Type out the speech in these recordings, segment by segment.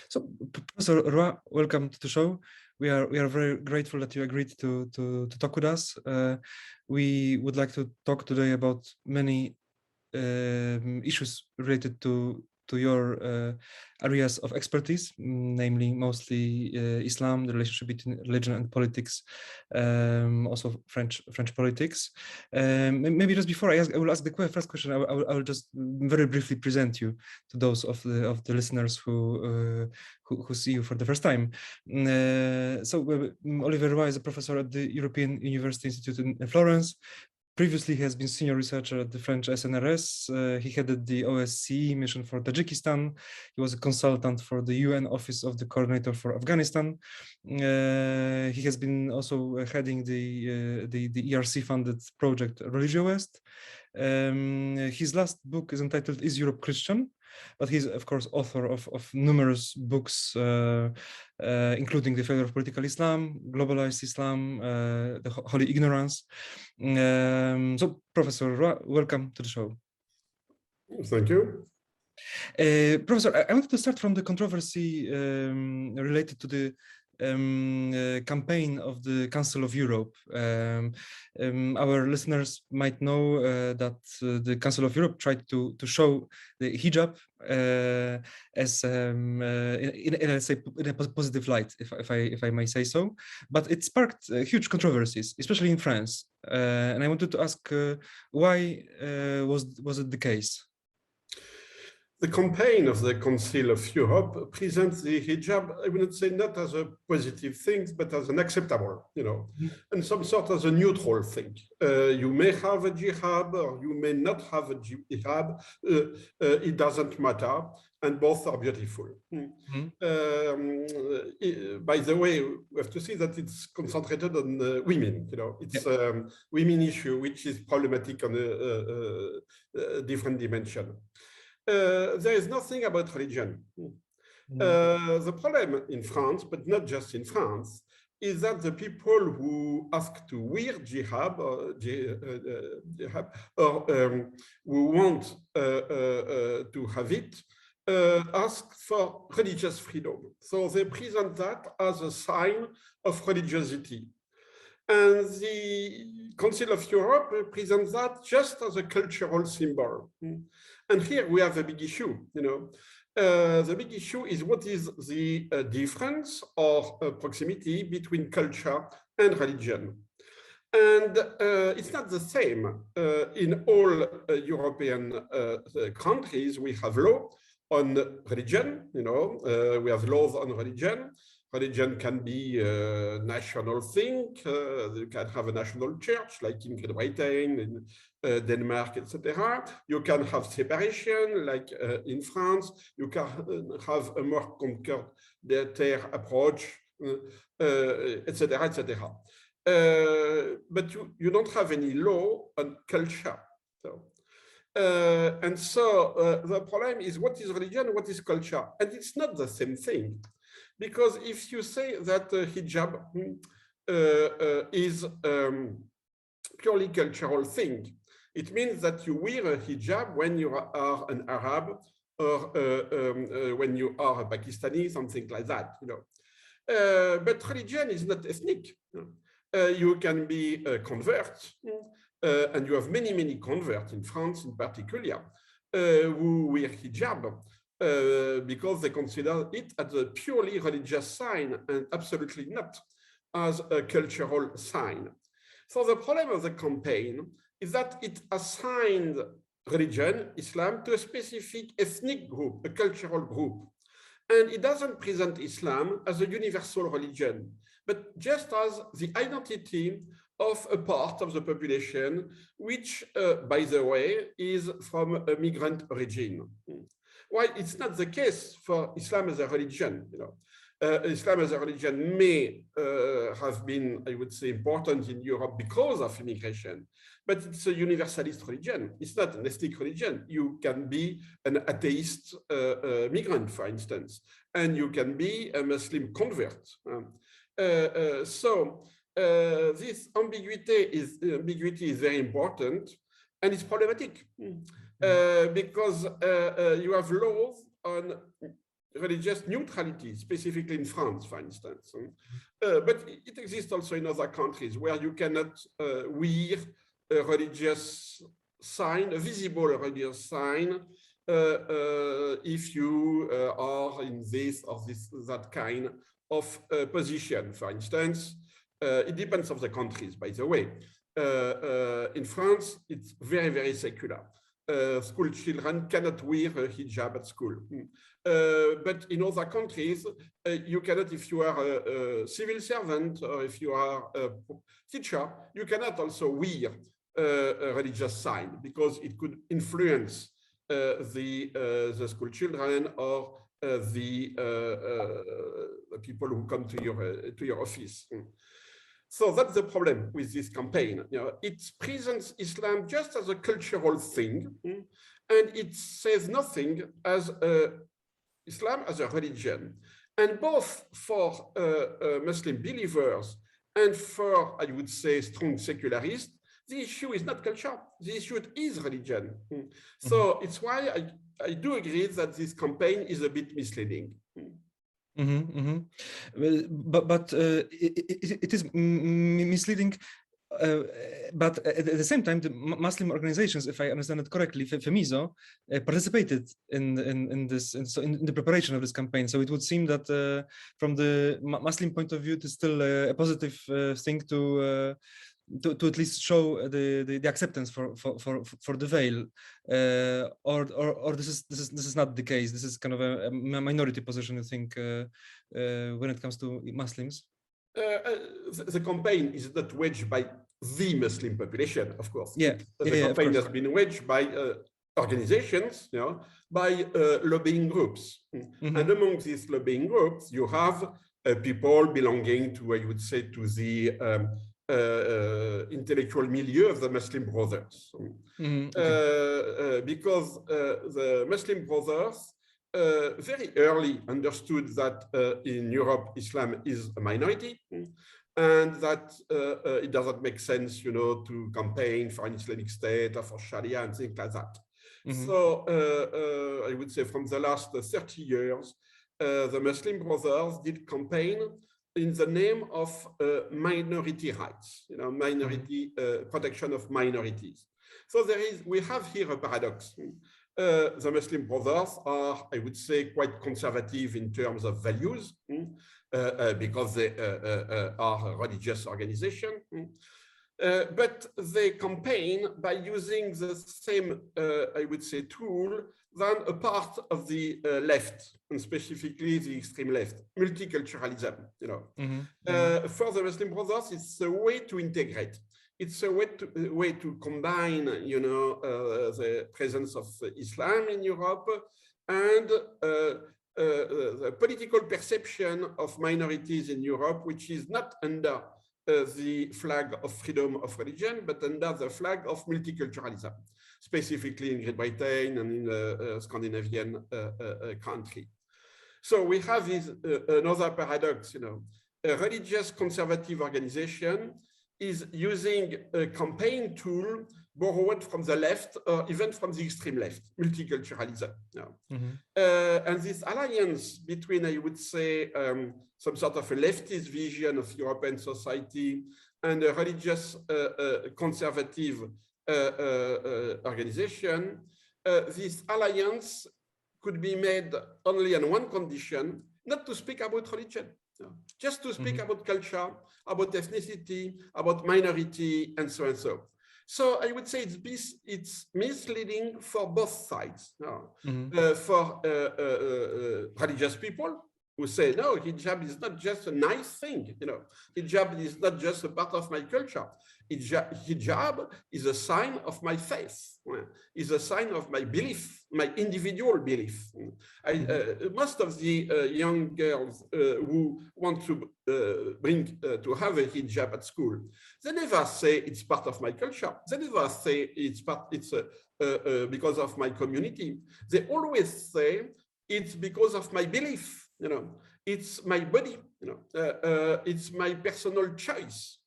So, Professor Roy, welcome to the show. We are very grateful that you agreed to talk with us. We would like to talk today about many issues related to your areas of expertise, namely mostly Islam, the relationship between religion and politics, also French politics. Maybe just before I will ask the first question. I will just very briefly present you to those of the listeners who see you for the first time. Olivier Roy is a professor at the European University Institute in Florence. Previously, he has been senior researcher at the French SNRS. He headed the OSCE mission for Tajikistan. He was a consultant for the UN Office of the Coordinator for Afghanistan. He has been also heading the ERC-funded project Religio West. His last book is entitled "Is Europe Christian?" But he's, of course, author of numerous books, including The Failure of Political Islam, Globalized Islam, The Holy Ignorance. So, Professor Roy, welcome to the show. Thank you. Professor, I wanted to start from the controversy related to the campaign of the Council of Europe. Our listeners might know that the Council of Europe tried to show the hijab as let's say in a positive light, if I may say so, but it sparked huge controversies, especially in France. And I wanted to ask why was it the case? The campaign of the Council of Europe presents the hijab, I would say, not as a positive thing, but as an acceptable, and some sort of a neutral thing. You may have a jihad or you may not have a jihad. It doesn't matter, and both are beautiful. By the way, we have to see that it's concentrated on women. It's women issue, which is problematic on a different dimension. There is nothing about religion. The problem in France, but not just in France, is that the people who ask to wear jihad or who want to have it ask for religious freedom. So they present that as a sign of religiosity. And the Council of Europe presents that just as a cultural symbol. And here we have a big issue. The big issue is what is the difference or proximity between culture and religion. And it's not the same. In all European countries, we have law on religion. We have laws on religion. Religion can be a national thing. You can have a national church, like in Great Britain, in Denmark, etc. You can have separation, like in France. You can have a more conquered approach, etc., etc. But you don't have any law on culture. And so the problem is, what is religion, what is culture? And it's not the same thing. Because if you say that hijab is purely cultural thing, it means that you wear a hijab when you are an Arab or when you are a Pakistani, something like that. But religion is not ethnic. You can be a convert, and you have many converts in France in particular who wear hijab. Because they consider it as a purely religious sign and absolutely not as a cultural sign. So the problem of the campaign is that it assigned religion, Islam, to a specific ethnic group, a cultural group. And it doesn't present Islam as a universal religion, but just as the identity of a part of the population, which, by the way, is from a migrant origin. While it's not the case for Islam as a religion, Islam as a religion may have been, I would say, important in Europe because of immigration, but it's a universalist religion. It's not an ethnic religion. You can be an atheist migrant, for instance, and you can be a Muslim convert. So this ambiguity is very important, and it's problematic. Because you have laws on religious neutrality, specifically in France, for instance. But it exists also in other countries where you cannot wear a religious sign, a visible religious sign, if you are in this or that kind of position. For instance, it depends on the countries, by the way. In France, it's very, very secular. School children cannot wear a hijab at school. But in other countries, you cannot, if you are a civil servant or if you are a teacher, you cannot also wear a religious sign because it could influence the school children or the people who come to your office. So that's the problem with this campaign. You know, it presents Islam just as a cultural thing, and it says nothing as Islam as a religion. And both for Muslim believers and for, I would say, strong secularists, the issue is not culture. The issue is religion. So it's why I do agree that this campaign is a bit misleading. But it is misleading. But at the same time, the Muslim organizations, if I understand it correctly, FEMISO, participated in the preparation of this campaign. So it would seem that from the Muslim point of view, it is still a positive thing to at least show the acceptance for the veil, or this is not the case. This is kind of a minority position, I think, when it comes to Muslims. The campaign is not waged by the Muslim population, of course. Yeah, the campaign has been waged by organizations, you know, by lobbying groups. And among these lobbying groups, you have people belonging to, I would say, to the intellectual milieu of the Muslim Brothers. Because the Muslim Brothers very early understood that in Europe, Islam is a minority, and that it doesn't make sense, you know, to campaign for an Islamic State or for Sharia and things like that. So I would say from the last 30 years, the Muslim Brothers did campaign in the name of minority rights, you know, minority protection of minorities. So we have here a paradox. The Muslim Brothers are, I would say, quite conservative in terms of values because they are a religious organization. But they campaign by using the same, I would say, tool than a part of the left, and specifically the extreme left, multiculturalism. You know, for the Muslim Brothers, it's a way to integrate. It's a way to combine, you know, the presence of Islam in Europe and the political perception of minorities in Europe, which is not under the flag of freedom of religion, but under the flag of multiculturalism, specifically in Great Britain and in Scandinavian country. So we have this another paradox, you know, a religious conservative organization is using a campaign tool borrowed from the left or even from the extreme left, multiculturalism. And this alliance between, I would say, some sort of a leftist vision of European society and a religious conservative organization, this alliance could be made only on one condition, not to speak about religion. Just to speak about culture, about ethnicity, about minority, and so and so. So I would say it's misleading for both sides. For religious people who say, no, hijab is not just a nice thing. You know, hijab is not just a part of my culture. Hijab is a sign of my faith. Is a sign of my belief, my individual belief. Most of the young girls who want to have a hijab at school, they never say it's part of my culture. They never say it's because of my community. They always say it's because of my belief. You know, it's my body. You know, it's my personal choice.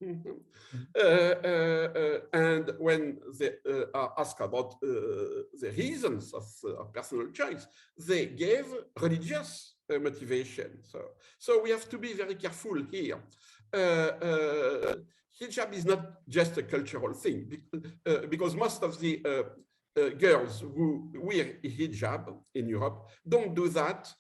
And when they are asked about the reasons of personal choice, they gave religious motivation. So we have to be very careful here. Hijab is not just a cultural thing, because most of the girls who wear hijab in Europe don't do that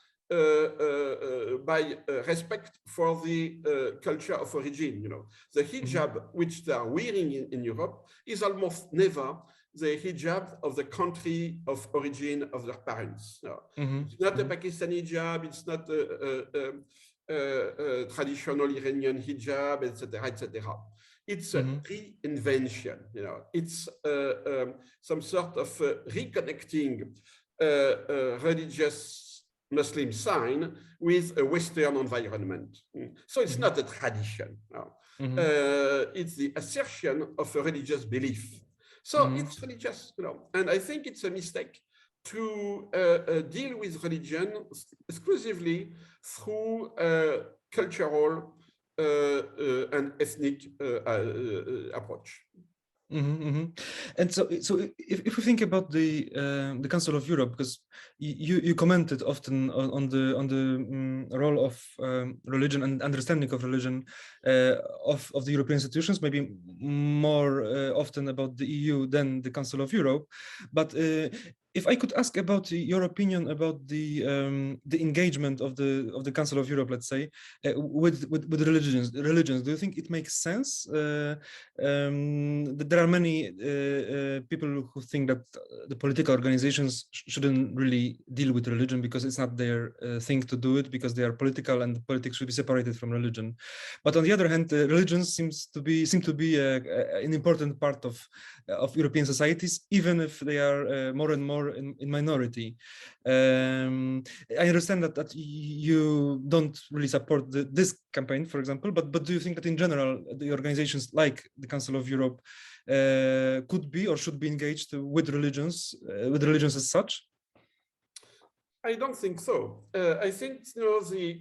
by respect for the culture of origin. You know, the hijab which they are wearing in Europe is almost never the hijab of the country of origin of their parents. No. It's not a Pakistani hijab, it's not a traditional Iranian hijab, etc., etc. It's a reinvention, you know. It's some sort of reconnecting religious Muslim sign with a Western environment. So it's not a tradition. No. It's the assertion of a religious belief. So it's religious, you know. And I think it's a mistake to deal with religion exclusively through cultural and ethnic approach. And so if we think about the Council of Europe, because you commented often on the role of religion and understanding of religion of the European institutions, maybe more often about the EU than the Council of Europe. But if I could ask about your opinion about the engagement of the Council of Europe, let's say, with religions, do you think it makes sense? There are many people who think that the political organizations shouldn't really deal with religion because it's not their thing to do it, because they are political and politics should be separated from religion. But on the other hand, religion seem to be an important part of European societies, even if they are more and more in minority. I understand that you don't really support this campaign, for example, but do you think that in general the organizations like the Council of Europe could be or should be engaged with religions as such? I don't think so. I think, you know, the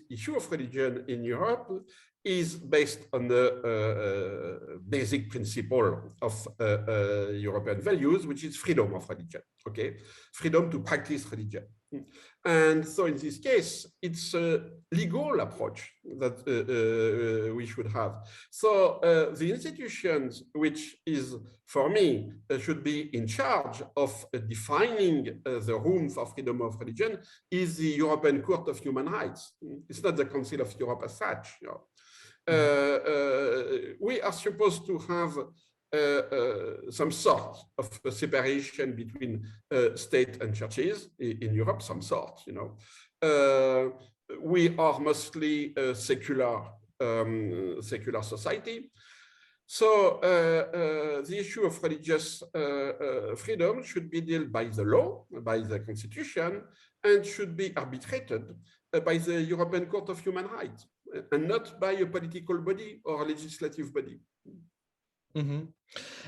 issue of religion in Europe is based on the basic principle of European values, which is freedom of religion, okay? Freedom to practice religion. And so in this case, it's a legal approach that we should have. So the institutions which is, for me, should be in charge of defining the room for freedom of religion is the European Court of Human Rights. It's not the Council of Europe as such. You know. We are supposed to have some sort of separation between state and churches in Europe, some sort, you know. We are mostly a secular society. So the issue of religious freedom should be dealt by the law, by the constitution, and should be arbitrated by the European Court of Human Rights, and not by a political body or a legislative body.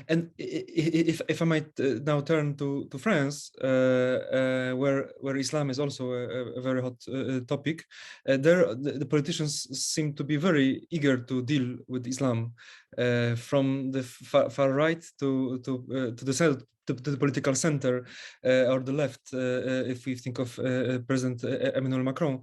And if I might now turn to France, where Islam is also a very hot topic, there the politicians seem to be very eager to deal with Islam, from the far right to the center, to the political center, or the left, if we think of President Emmanuel Macron.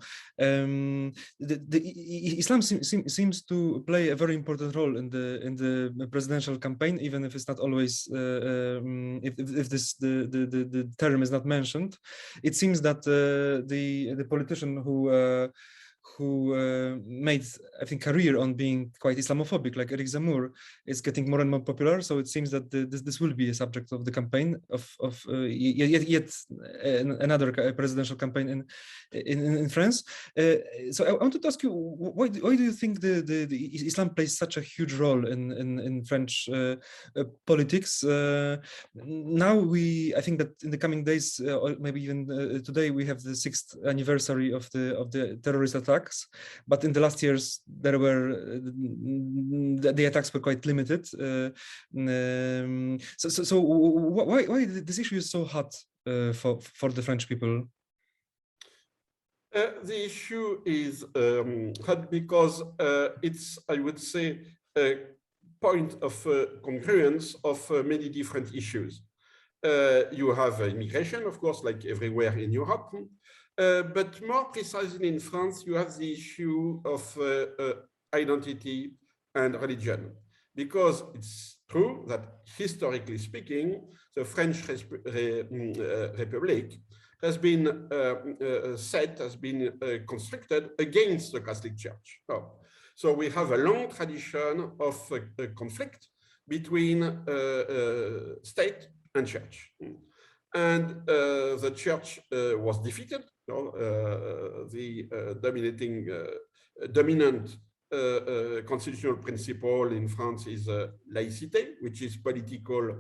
Islam seems to play a very important role in the presidential campaign, even if it's not always, if the term is not mentioned. It seems that the politician who made, I think, career on being quite Islamophobic, like Eric Zemmour, is getting more and more popular. So it seems that this will be a subject of the campaign of yet another presidential campaign in France. So I wanted to ask you, why do you think the Islam plays such a huge role in French politics? Now I think that in the coming days, or maybe even today, we have the 6th anniversary of the terrorist attacks. But in the last years, the attacks were quite limited. So why this issue is so hot for the French people? The issue is hot because it's, I would say, a point of congruence of many different issues. You have immigration, of course, like everywhere in Europe. But more precisely in France, you have the issue of identity and religion, because it's true that historically speaking, the French Republic has been constructed against the Catholic Church. So we have a long tradition of conflict between state and church. And the church was defeated. The dominant constitutional principle in France is laïcité, which is political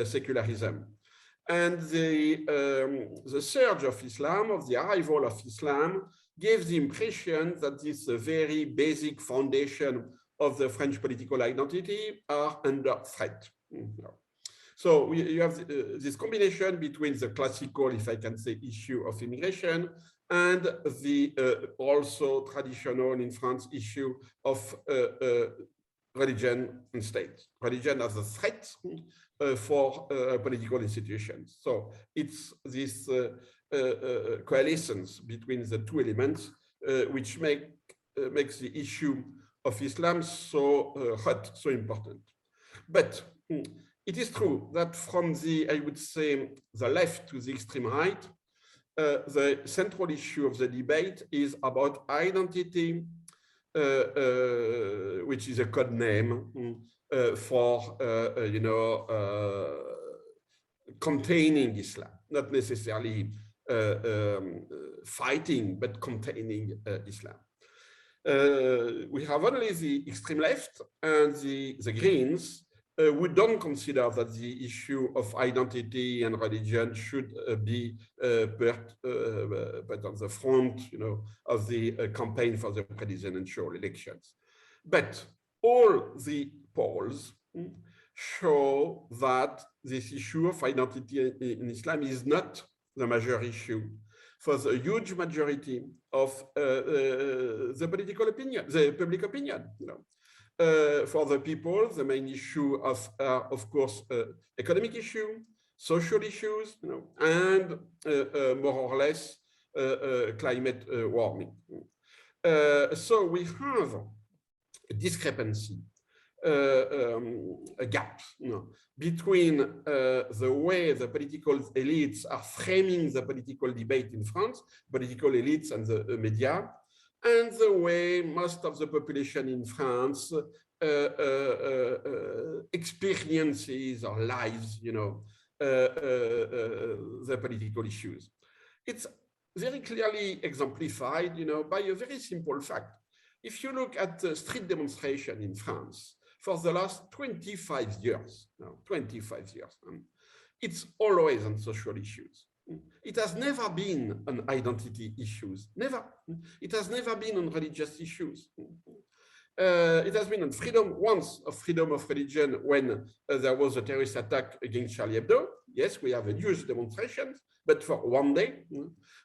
secularism. And the surge of Islam, of the arrival of Islam, gave the impression that this very basic foundation of the French political identity are under threat. So you have this combination between the classical, if I can say, issue of immigration and the also traditional in France issue of religion and state. Religion as a threat for political institutions. So it's this coalescence between the two elements which makes the issue of Islam so hot, so important. But it is true that from the, I would say, the left to the extreme right, the central issue of the debate is about identity, which is a code name for, containing Islam, not necessarily fighting, but containing Islam. We have only the extreme left and the Greens who don't consider that the issue of identity and religion should be put on the front, of the campaign for the presidential elections. But all the polls show that this issue of identity in Islam is not the major issue for the huge majority of the political opinion, the public opinion. For the people, the main issue of course, economic issue, social issues, and more or less climate warming. So we have a discrepancy, a gap between the way the political elites are framing the political debate in France, political elites and the media, and the way most of the population in France experiences or lives, the political issues. It's very clearly exemplified, by a very simple fact. If you look at the street demonstration in France for the last 25 years, it's always on social issues. It has never been on identity issues, never. It has never been on religious issues. It has been on freedom, once of freedom of religion when there was a terrorist attack against Charlie Hebdo. Yes, we have a huge demonstration, but for one day.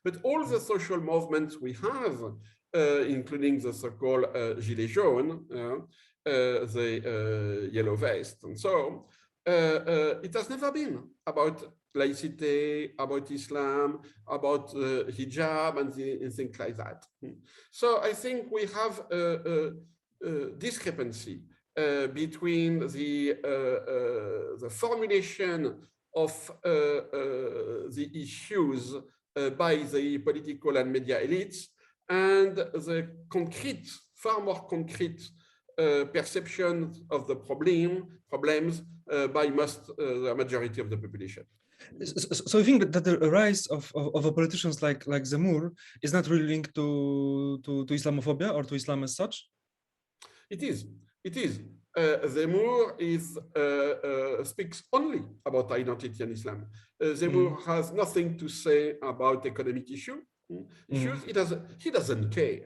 But all the social movements we have, including the so-called Gilets jaunes, the yellow vest, and so on, it has never been about laicity, about Islam, about hijab, and things like that. So I think we have a discrepancy between the formulation of the issues by the political and media elites and the concrete, far more concrete perception of the problems by the majority of the population. So I think that the rise of politicians like Zemmour is not really linked to Islamophobia or to Islam as such? It is. Zemmour speaks only about identity and Islam. Zemmour has nothing to say about economic issues. He doesn't care,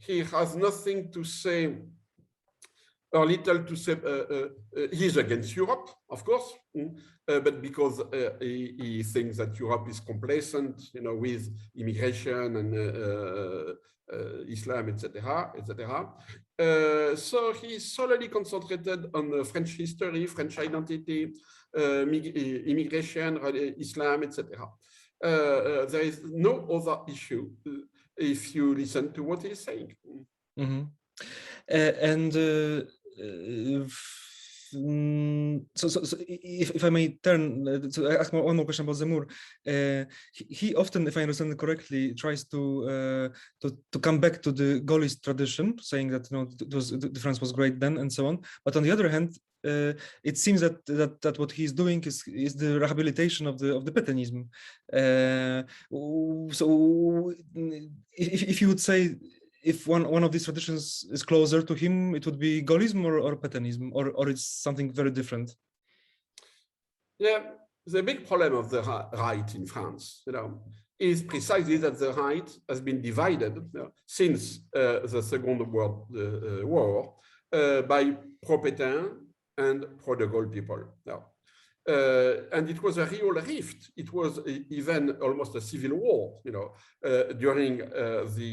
he has nothing to say, or little to say. He's against Europe, of course, but because he thinks that Europe is complacent, with immigration and Islam, etc., etc. So he's solely concentrated on French history, French identity, immigration, Islam, etc. There is no other issue if you listen to what he's saying. Mm-hmm. So if I may turn to ask one more question about Zemmour, he often, if I understand it correctly, tries to come back to the Gaullist tradition, saying that the France was great then and so on. But on the other hand, it seems that what he's doing is the rehabilitation of the Pétainism. So if you would say, if one of these traditions is closer to him, it would be Gaullism or Pétainism, or it's something very different? Yeah, the big problem of the right in France, is precisely that the right has been divided since the Second World War by pro-Pétain and pro-de Gaulle people. And it was a real rift. It was even almost a civil war, during the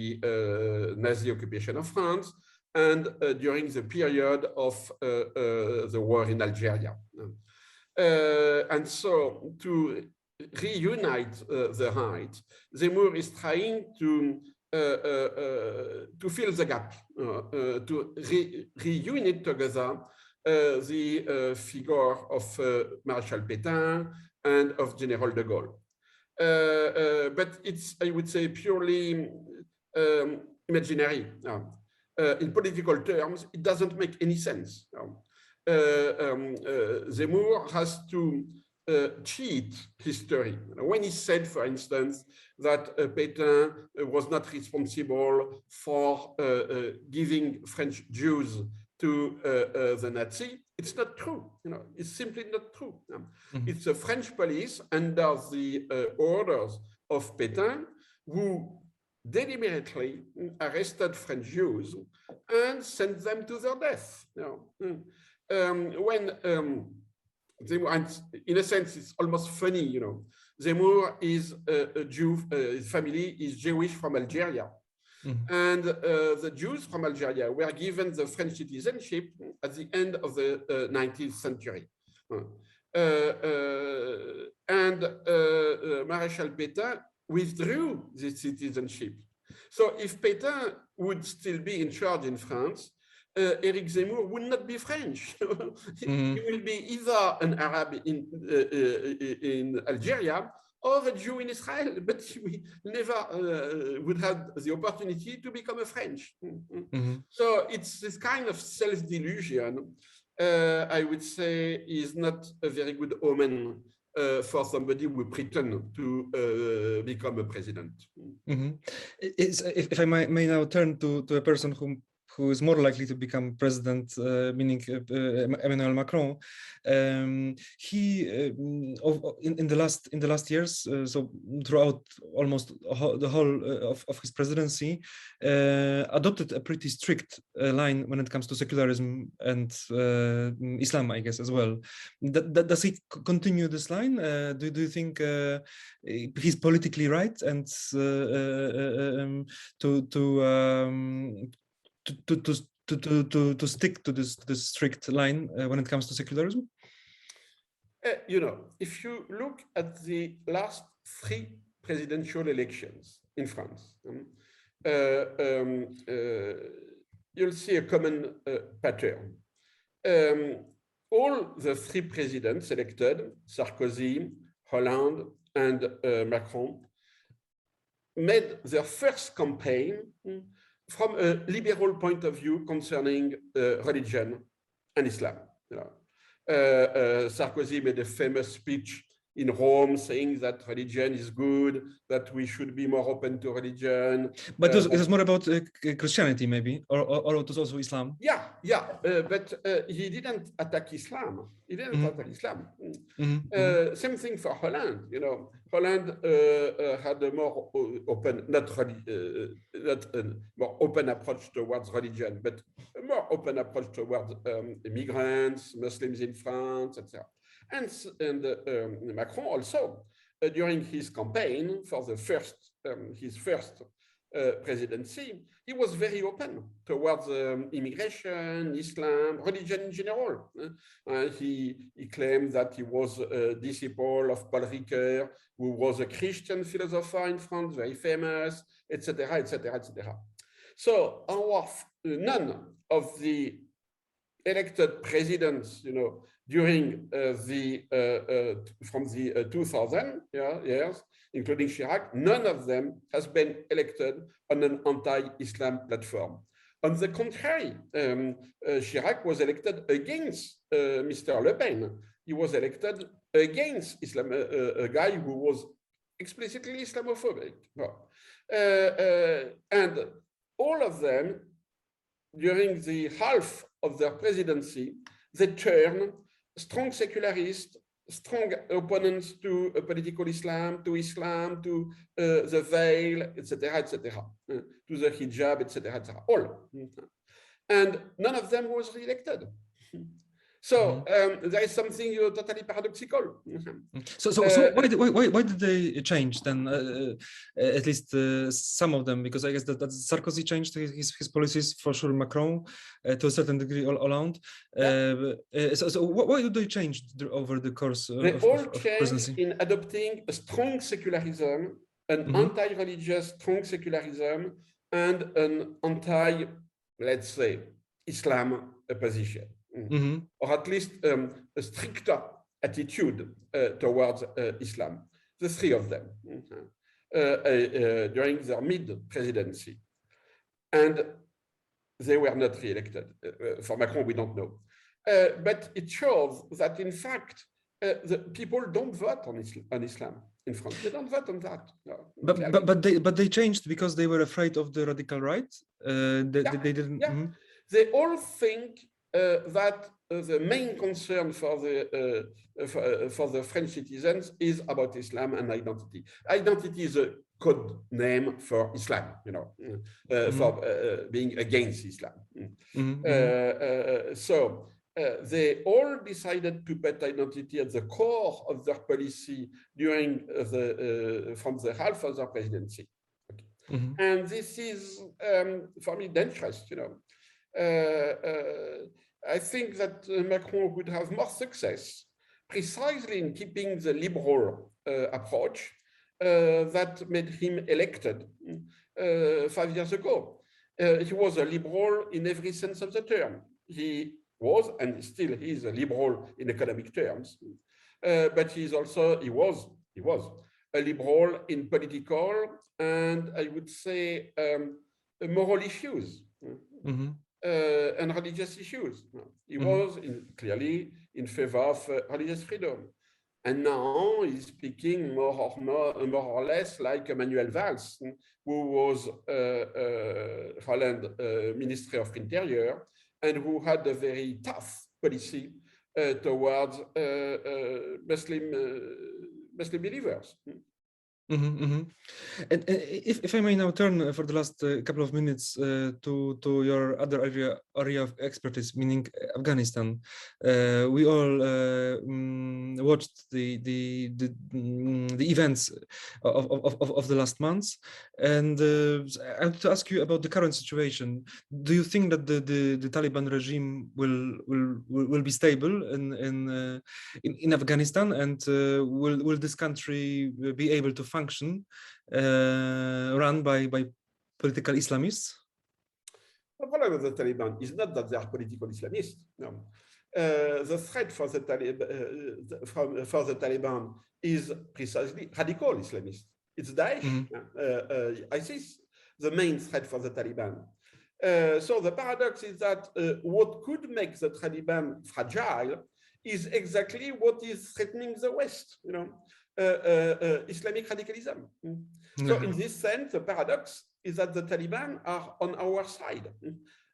Nazi occupation of France and during the period of the war in Algeria. And so to reunite the right, Zemmour is trying to fill the gap, to reunite together the figure of Marshal Pétain and of General de Gaulle. But it's, I would say, purely imaginary. In political terms, it doesn't make any sense. Zemmour has to cheat history. When he said, for instance, that Pétain was not responsible for giving French Jews to the Nazi, it's not true. It's simply not true. Mm-hmm. It's the French police under the orders of Pétain who deliberately arrested French Jews and sent them to their death. When Zemmour, in a sense, it's almost funny. Zemmour is a Jew. His family is Jewish from Algeria. Mm-hmm. And the Jews from Algeria were given the French citizenship at the end of the 19th century. And Maréchal Pétain withdrew this citizenship. So if Pétain would still be in charge in France, Éric Zemmour would not be French. Mm-hmm. He will be either an Arab in Algeria or a Jew in Israel, but we never would have the opportunity to become a French. Mm-hmm. So it's this kind of self-delusion, I would say, is not a very good omen for somebody who pretend to become a president. Mm-hmm. If I may now turn to a person who is more likely to become president, meaning Emmanuel Macron. He in the last years, so throughout almost the whole of his presidency, adopted a pretty strict line when it comes to secularism and Islam, I guess, as well. Does he continue this line? Do you think he's politically right and to stick to this strict line when it comes to secularism? If you look at the last 3 presidential elections in France, you'll see a common pattern. All the 3 presidents elected, Sarkozy, Hollande, and Macron, made their first campaign from a liberal point of view concerning religion and Islam. Sarkozy made a famous speech in Rome saying that religion is good, that we should be more open to religion. But it was more about Christianity, maybe, or it was also Islam. Yeah, but he didn't attack Islam. He didn't attack Islam. Mm-hmm. Same thing for Hollande. Hollande had a more open, not more open approach towards religion, but a more open approach towards immigrants, Muslims in France, etc. And Macron also, during his campaign for his first presidency, he was very open towards immigration, Islam, religion in general. He claimed that he was a disciple of Paul Ricoeur, who was a Christian philosopher in France, very famous, etc., etc., etc. So none of the elected presidents, during from the 2000 years, including Chirac, none of them has been elected on an anti-Islam platform. On the contrary, Chirac was elected against Mr. Le Pen. He was elected against Islam, a guy who was explicitly Islamophobic. And all of them, during the half of their presidency, they turned strong secularists, strong opponents to political Islam, to the veil, etc., to the hijab, etc., all. And none of them was re-elected. So there is something totally paradoxical. So why did they change then? At least some of them, because I guess that Sarkozy changed his policies, for sure. Macron, to a certain degree, Hollande. So why did they change over the course they of changed presidency? In adopting a strong secularism, an anti-religious strong secularism, and an anti, let's say, Islam position. Or at least a stricter attitude towards Islam, the three of them, during their mid-presidency. And they were not re-elected. For Macron, we don't know. But it shows that, in fact, the people don't vote on Islam in France. They don't vote on that. No, but they changed because they were afraid of the radical right? They didn't... Yeah. They all think that the main concern for the French citizens is about Islam and identity. Identity is a code name for Islam, for being against Islam. So they all decided to put identity at the core of their policy during from the half of their presidency. Okay. And this is, for me, dangerous, I think that Macron would have more success precisely in keeping the liberal approach that made him elected 5 years ago. He was a liberal in every sense of the term. He was, and still he is, a liberal in economic terms. But he was a liberal in political and, I would say, moral issues. And religious issues. He was clearly in favor of religious freedom. And now he's speaking more or less like Manuel Valls, who was Holland Ministry of Interior, and who had a very tough policy towards Muslim believers. And if I may now turn for the last couple of minutes to your other area of expertise, meaning Afghanistan. We all watched the events of the last months, and I want to ask you about the current situation. Do you think that the Taliban regime will be stable in Afghanistan, and will this country be able to function run by political Islamists? The problem with the Taliban is not that they are political Islamists. No. The threat for the Taliban is precisely radical Islamists. It's Daesh, ISIS, the main threat for the Taliban. So the paradox is that what could make the Taliban fragile is exactly what is threatening the West, Islamic radicalism. So in this sense, the paradox is that the Taliban are on our side.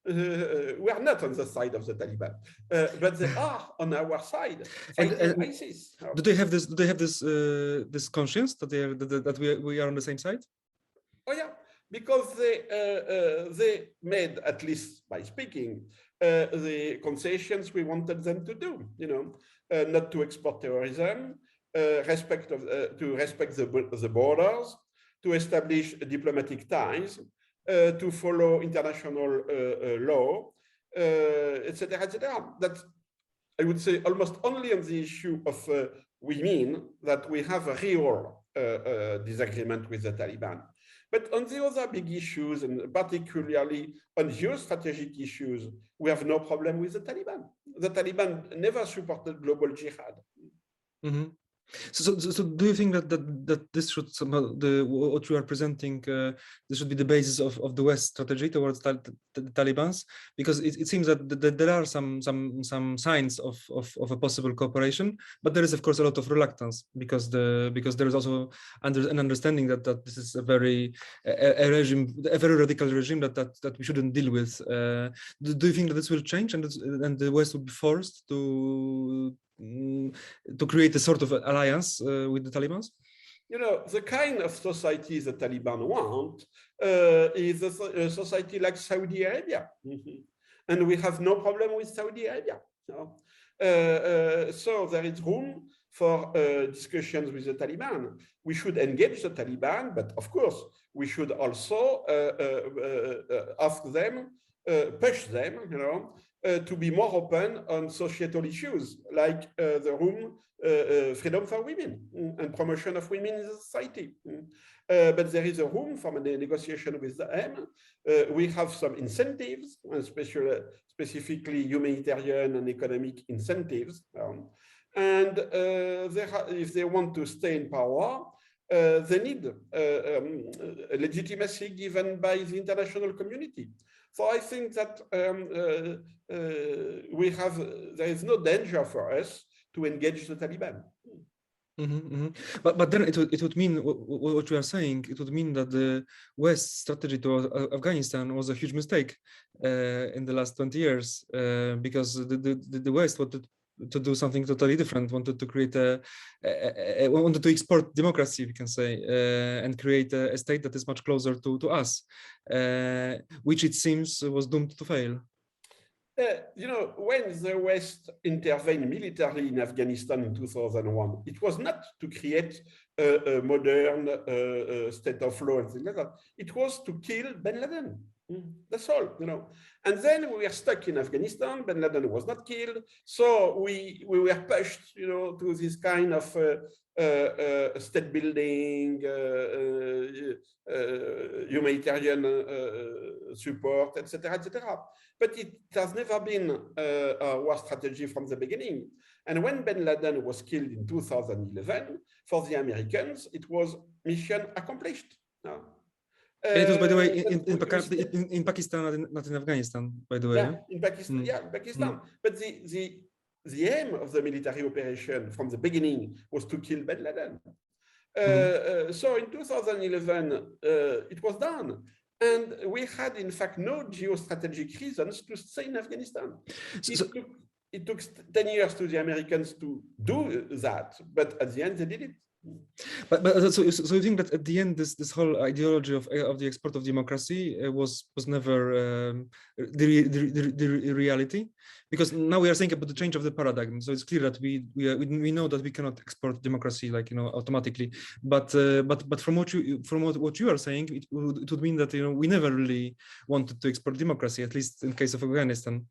We are not on the side of the Taliban, but they are on our side fighting ISIS. Do they have this? Do they have this conscience that we are on the same side? Oh yeah, because they made, at least by speaking, the concessions we wanted them to do. Not to export terrorism, to respect the borders, to establish diplomatic ties, to follow international law, etc., etc. That's, I would say, almost only on the issue of women that we have a real disagreement with the Taliban. But on the other big issues, and particularly on geostrategic issues, we have no problem with the Taliban. The Taliban never supported global jihad. Mm-hmm. So do you think that this should somehow, what you are presenting, this should be the basis of the West strategy towards the Taliban's? Because it seems that there are some signs of a possible cooperation, but there is of course a lot of reluctance because there is also an understanding that this is a very radical regime that we shouldn't deal with. Do you think that this will change and the West will be forced to create a sort of alliance with the Taliban? You know, the kind of society the Taliban want is a society like Saudi Arabia. And we have no problem with Saudi Arabia. No? So there is room for discussions with the Taliban. We should engage the Taliban, but of course, we should also ask them, push them, you know, to be more open on societal issues like the room, freedom for women and promotion of women in society. But there is a room for a negotiation with them. We have some incentives, specifically humanitarian and economic incentives. And if they want to stay in power, they need legitimacy given by the international community. So I think that there is no danger for us to engage the Taliban. But then it would mean what you are saying. It would mean that the West strategy to Afghanistan was a huge mistake in the last 20 years because the West wanted to do something totally different, wanted to create wanted to export democracy, we can say, and create a state that is much closer to us, which it seems was doomed to fail. You know, when the West intervened militarily in Afghanistan in 2001, it was not to create a modern state of law and things like that. It was to kill bin Laden. That's all, you know. And then we were stuck in Afghanistan. Bin Laden was not killed, so we were pushed, you know, to this kind of state building, humanitarian support, etc., etc. But it has never been a war strategy from the beginning. And when bin Laden was killed in 2011, for the Americans, it was mission accomplished. No? It was, by the way, in Pakistan, not in Afghanistan, by the way. Yeah, in Pakistan. Yeah, in Pakistan. But the aim of the military operation from the beginning was to kill bin Laden. So in 2011, it was done. And we had, in fact, no geostrategic reasons to stay in Afghanistan. It took 10 years to the Americans to do that, but at the end they did it. But so you think that at the end this whole ideology of the export of democracy was never the reality? Because now we are saying about the change of the paradigm. So it's clear that we know that we cannot export democracy, like, you know, automatically. But from what you are saying, it would mean that, you know, we never really wanted to export democracy, at least in case of Afghanistan.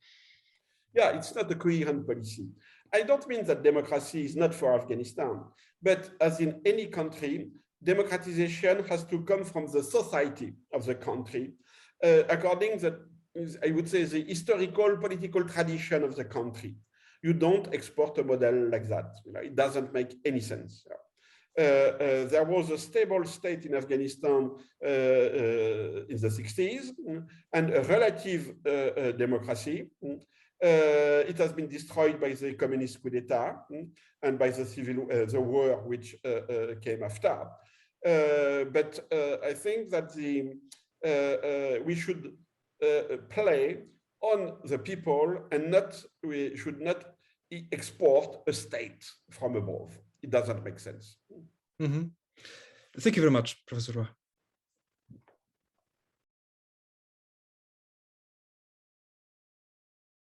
Yeah, it's not a coherent policy. I don't mean that democracy is not for Afghanistan, but as in any country, democratization has to come from the society of the country, according to, I would say, the historical political tradition of the country. You don't export a model like that. You know, it doesn't make any sense. There was a stable state in Afghanistan in the 60s and a relative democracy. It has been destroyed by the communist coup d'etat and by the war which came after. But I think that we should play on the people and we should not export a state from above. It doesn't make sense. Thank you very much, Professor Roy.